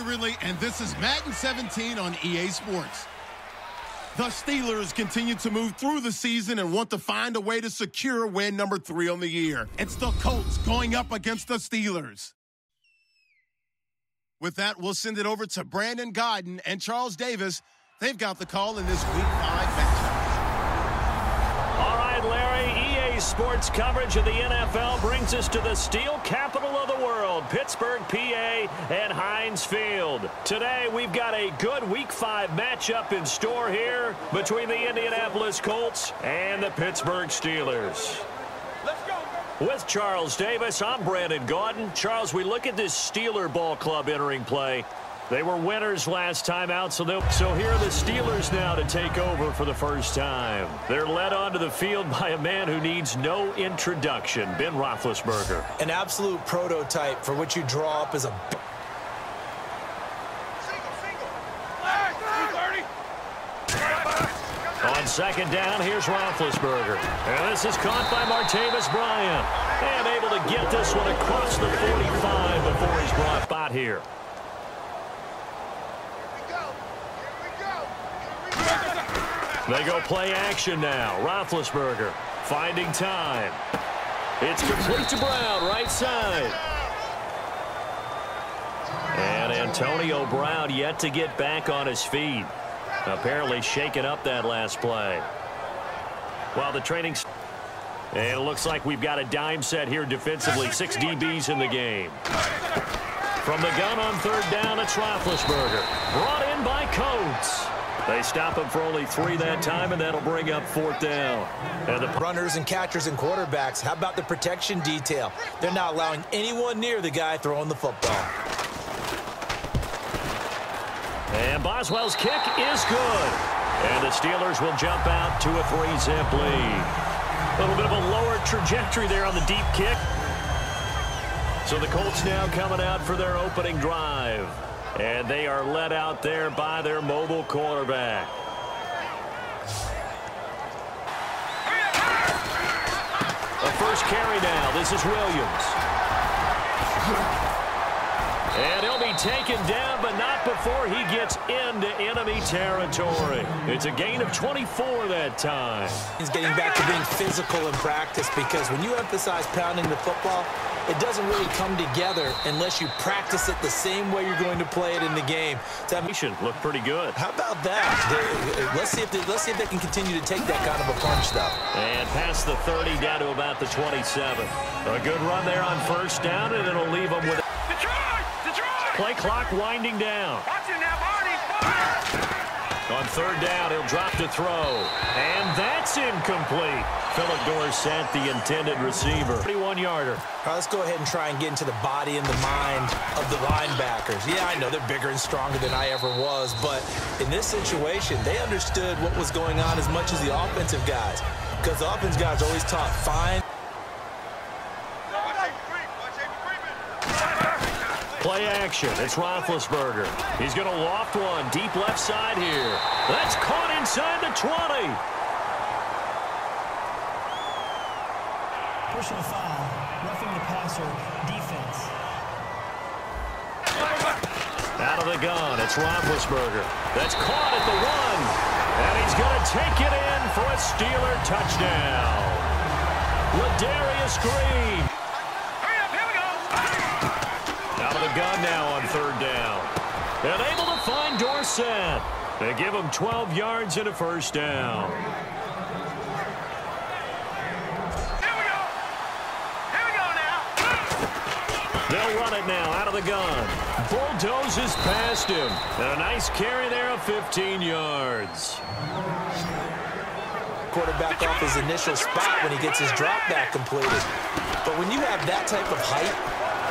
Ridley, and this is Madden 17 on EA Sports. The Steelers continue to move through the season and want to find a way to secure win number 3 on the year. It's the Colts going up against the Steelers. With that, we'll send it over to Brandon Gaudin and Charles Davis. They've got the call in this Week 5 matchup. All right, Larry, EA Sports coverage of the NFL brings us to the steel capital of the world, Pittsburgh, PA, and Heinz Field. Today, we've got a good Week 5 matchup in store here between the Indianapolis Colts and the Pittsburgh Steelers. Let's go. With Charles Davis, I'm Brandon Gaudin. Charles, we look at this Steeler ball club entering play. They were winners last time out, so here are the Steelers now to take over for the first time. They're led onto the field by a man who needs no introduction, Ben Roethlisberger. An absolute prototype for what you draw up as a... On second down, here's Roethlisberger. And this is caught by Martavis Bryant. And able to get this one across the 45 before he's brought back here. They go play action now. Roethlisberger finding time. It's complete to Brown, right side. And Antonio Brown yet to get back on his feet. Apparently shaking up that last play. While the training... And it looks like we've got a dime set here defensively. 6 DBs in the game. From the gun on third down, it's Roethlisberger. Brought in by Coates. They stop him for only 3 that time, and that'll bring up fourth down. And the runners and catchers and quarterbacks, how about the protection detail? They're not allowing anyone near the guy throwing the football. And Boswell's kick is good. And the Steelers will jump out to a 3-zip lead. A little bit of a lower trajectory there on the deep kick. So the Colts now coming out for their opening drive. And they are led out there by their mobile quarterback. The first carry now. This is Williams. And he'll be taken down, but not before he gets into enemy territory. It's a gain of 24 that time. He's getting back to being physical in practice because when you emphasize pounding the football, it doesn't really come together unless you practice it the same way you're going to play it in the game. That should look pretty good. How about that? Let's see if they can continue to take that kind of a punch, though. And past the 30 down to about the 27. A good run there on first down, and it'll leave them with... Play clock winding down. Watch it now, Barney. Fire! On third down, he'll drop to throw. And that's incomplete. Philip Dorsett, the intended receiver. 31-yarder. All right, let's go ahead and try and get into the body and the mind of the linebackers. Yeah, I know they're bigger and stronger than I ever was, but in this situation, they understood what was going on as much as the offensive guys. Because the offensive guys always taught fine. Play action. It's Roethlisberger. He's going to loft one deep left side here. That's caught inside the 20. Personal foul. Roughing the passer. Defense. Out of the gun. It's Roethlisberger. That's caught at the 1. And he's going to take it in for a Steeler touchdown. Ladarius Green. Out of the gun now on third down. And able to find Dorsett. They give him 12 yards and a first down. Here we go. Here we go now. They'll run it now out of the gun. Bulldozes past him. And a nice carry there of 15 yards. Quarterback off his initial spot when he gets his drop back completed. But when you have that type of height,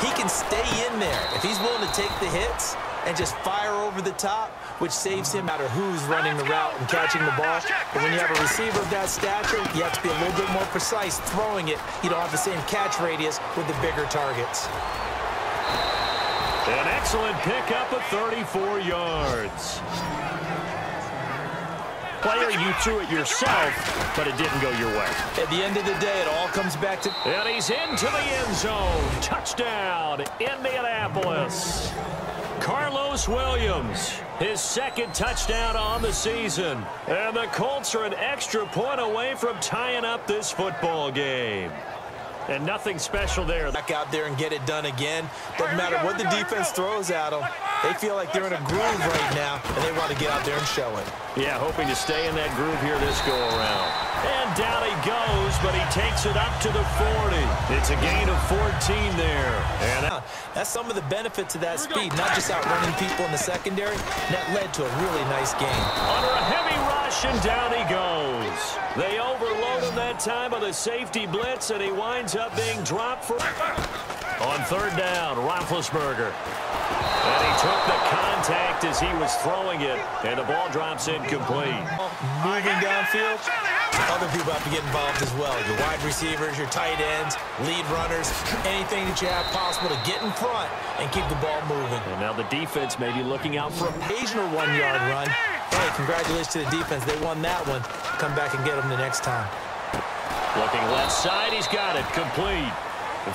he can stay in there if he's willing to take the hits and just fire over the top, which saves him no matter who's running the route and catching the ball. But when you have a receiver of that stature, you have to be a little bit more precise throwing it. You don't have the same catch radius with the bigger targets. An excellent pickup of 34 yards. Player, you threw it yourself, but it didn't go your way. At the end of the day, it all comes back to... And he's into the end zone. Touchdown, Indianapolis. Carlos Williams, his second touchdown on the season. And the Colts are an extra point away from tying up this football game. And nothing special there. Back out there and get it done again. Doesn't matter what the defense throws at them. They feel like they're in a groove right now, and they want to get out there and show it. Yeah, hoping to stay in that groove here this go-around. And down he goes, but he takes it up to the 40. It's a gain of 14 there. And that's some of the benefits of that speed, not just outrunning people in the secondary. That led to a really nice game. Under a heavy rush, and down he goes. They overload him that time with a safety blitz, and he winds up being dropped for... On third down, Roethlisberger. And he took the contact as he was throwing it, and the ball drops incomplete. Moving downfield, other people have to get involved as well. Your wide receivers, your tight ends, lead runners, anything that you have possible to get in front and keep the ball moving. And now the defense may be looking out for occasional one-yard run. Hey, congratulations to the defense. They won that one. Come back and get them the next time. Looking left side, he's got it, complete.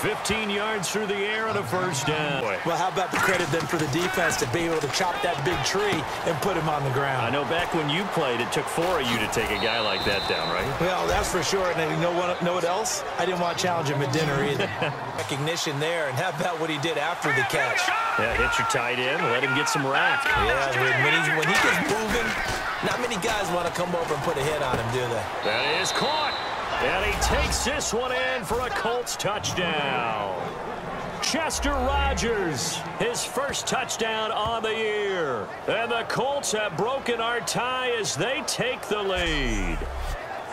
15 yards through the air and a first down. Well, how about the credit then for the defense to be able to chop that big tree and put him on the ground? I know back when you played, it took 4 of you to take a guy like that down, right? Well, that's for sure. And you know what else? I didn't want to challenge him at dinner either. Recognition there, and how about what he did after the catch? Yeah, hit your tight end, let him get some rap. Yeah, when he gets moving, not many guys want to come over and put a hit on him, do they? That is caught. And he takes this one in for a Colts touchdown. Chester Rogers, his first touchdown on the year. And the Colts have broken our tie as they take the lead.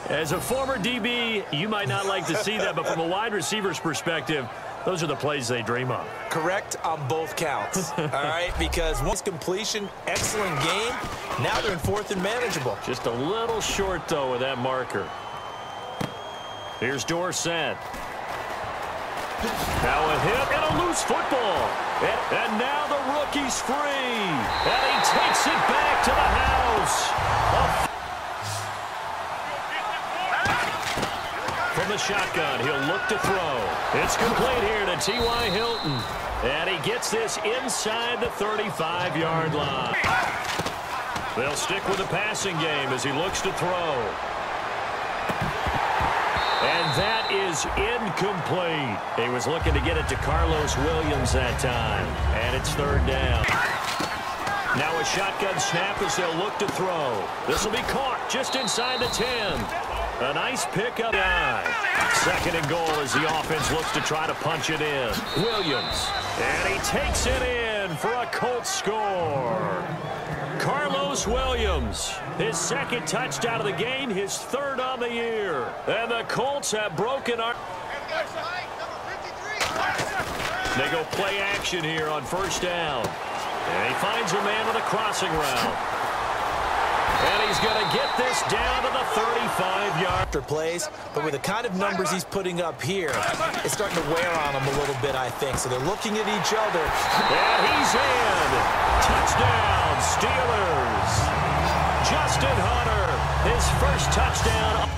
As a former DB, you might not like to see that, but from a wide receiver's perspective, those are the plays they dream of. Correct on both counts, all right? Because once completion, excellent game. Now they're in fourth and manageable. Just a little short, though, with that marker. Here's Dorsett. Now a hit and a loose football. And now the rookie's free. And he takes it back to the house. From the shotgun, he'll look to throw. It's complete here to T.Y. Hilton. And he gets this inside the 35-yard line. They'll stick with the passing game as he looks to throw. And that is incomplete. He was looking to get it to Carlos Williams that time. And it's third down. Now a shotgun snap as they'll look to throw. This will be caught just inside the 10. A nice pickup. Second and goal as the offense looks to try to punch it in. Williams. And he takes it in for a Colts score. Carlos Williams, his second touchdown of the game, his third on the year. And the Colts have broken our... They go play action here on first down. And he finds a man with a crossing route. And he's going to get this down to the 35-yard. After plays, but with the kind of numbers he's putting up here, it's starting to wear on him a little bit, I think. So they're looking at each other. And he's in. Touchdown, Steelers. Justin Hunter, his first touchdown.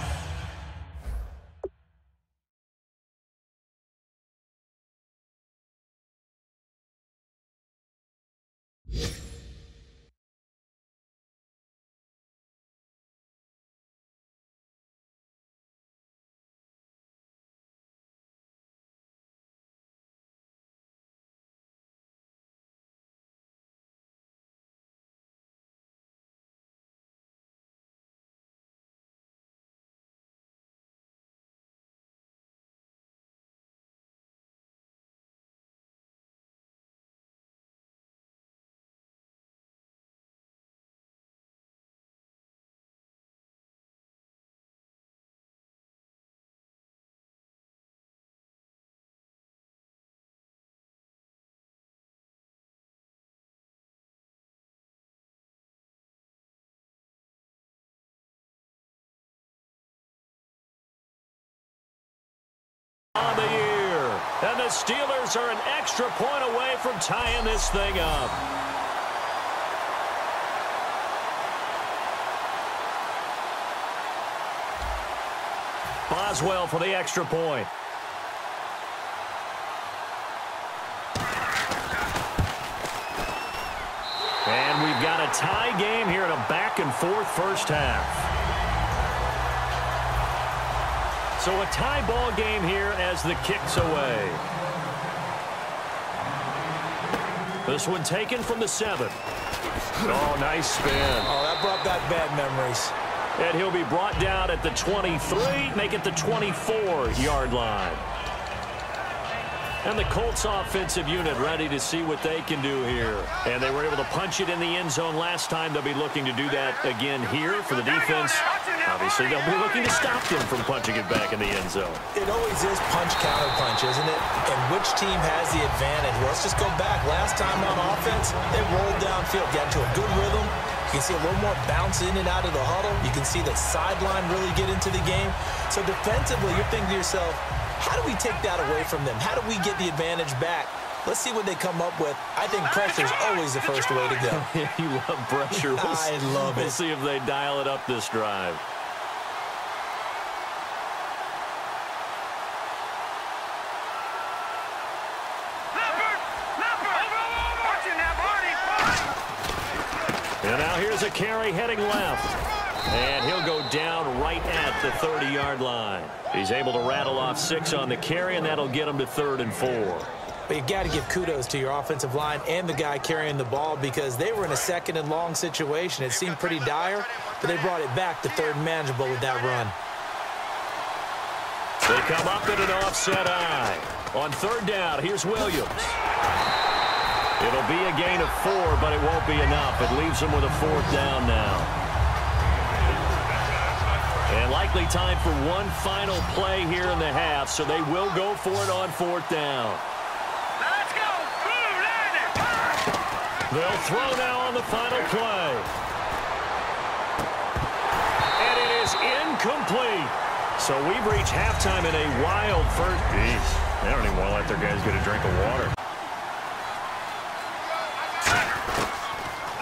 On the year. And the Steelers are an extra point away from tying this thing up. Boswell for the extra point. a tie game here in a back-and-forth first half. So a tie ball game here as the kick's away. This one taken from the 7. Oh, nice spin. Oh, that brought back bad memories. And he'll be brought down at the 23, make it the 24-yard line. And the Colts offensive unit ready to see what they can do here. And they were able to punch it in the end zone last time. They'll be looking to do that again here for the defense. Obviously, they'll be looking to stop them from punching it back in the end zone. It always is punch-counter-punch, isn't it? And which team has the advantage? Well, let's just go back. Last time on offense, they rolled downfield, got into a good rhythm. You can see a little more bounce in and out of the huddle. You can see the sideline really get into the game. So defensively, you're thinking to yourself, how do we take that away from them? How do we get the advantage back? Let's see what they come up with. I think pressure is always the first way to go. You love pressure. I love it. We'll see if they dial it up this drive. And now here's a carry heading left. And he'll go down right at the 30-yard line. He's able to rattle off 6 on the carry, and that'll get him to 3rd and 4. But you got to give kudos to your offensive line and the guy carrying the ball because they were in a 2nd and long situation. It seemed pretty dire, but they brought it back to 3rd and manageable with that run. They come up at an offset eye. On 3rd down, here's Williams. It'll be a gain of 4, but it won't be enough. It leaves them with a 4th down now. And likely time for one final play here in the half, so they will go for it on 4th down. Let's go! They'll throw now on the final play. And it is incomplete. So we've reached halftime in a wild first. Jeez, they don't even want to let their guys get a drink of water.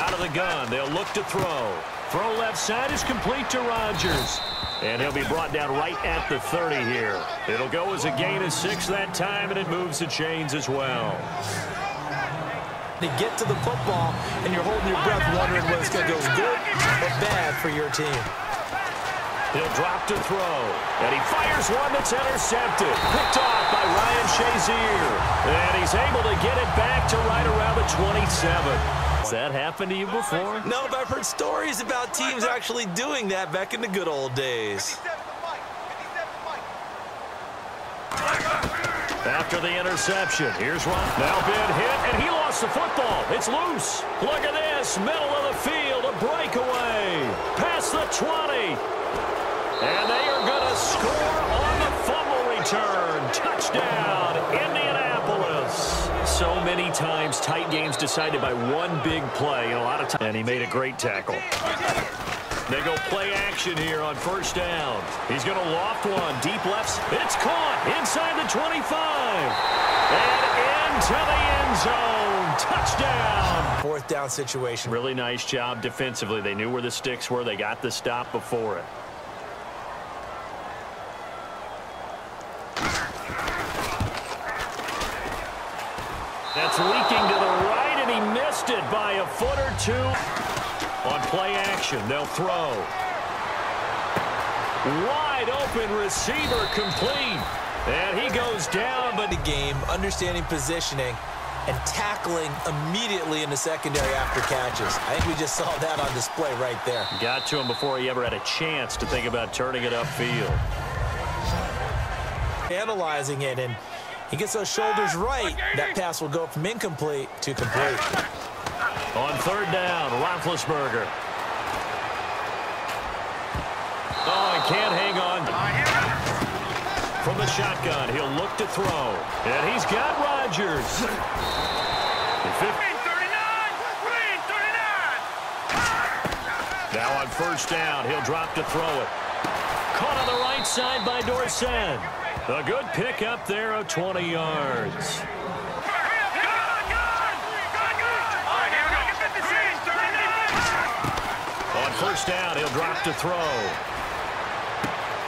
Out of the gun, they'll look to throw. Throw left side is complete to Rodgers. And he'll be brought down right at the 30 here. It'll go as a gain of 6 that time, and it moves the chains as well. You get to the football, and you're holding your breath wondering whether it's going to go good or bad for your team. He'll drop to throw. And he fires one that's intercepted. Picked off by Ryan Shazier. And he's able to get it back to right around the 27. Has that happened to you before? No, but I've heard stories about teams actually doing that back in the good old days. After the interception, here's one. Now been hit, and he lost the football. It's loose. Look at this. Middle of the field, a breakaway. Past the 20. And they are going to score on the fumble return. Touchdown, Indianapolis. So many times tight games decided by one big play. A lot of times. And he made a great tackle. They go play action here on 1st down. He's going to loft one. Deep left. It's caught inside the 25. And into the end zone. Touchdown. 4th down situation. Really nice job defensively. They knew where the sticks were. They got the stop before it. That's leaking to the right, and he missed it by a foot or 2. On play action, they'll throw. Wide open receiver complete. And he goes down, but the game, understanding positioning, and tackling immediately in the secondary after catches. I think we just saw that on display right there. Got to him before he ever had a chance to think about turning it upfield. Analyzing it, and he gets those shoulders right. That pass will go from incomplete to complete. On 3rd down, Roethlisberger. Oh, he can't hang on. From the shotgun, he'll look to throw. And he's got Rodgers. Now on 1st down, he'll drop to throw it. Caught on the right side by Dorsett. A good pick up there of 20 yards. On 1st down, he'll drop to throw.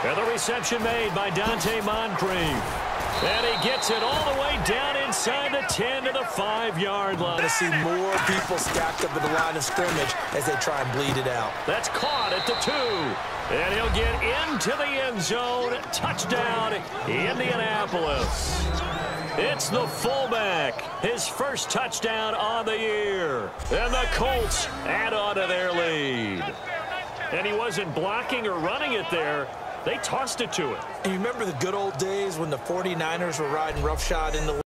And the reception made by Dante Moncrief. And he gets it all the way down inside. inside the 10 to the 5-yard line. To see more people stacked up at the line of scrimmage as they try and bleed it out. That's caught at the 2. And he'll get into the end zone. Touchdown, Indianapolis. It's the fullback, his first touchdown on the year. And the Colts add on to their lead. And he wasn't blocking or running it there. They tossed it to him. And you remember the good old days when the 49ers were riding roughshod in the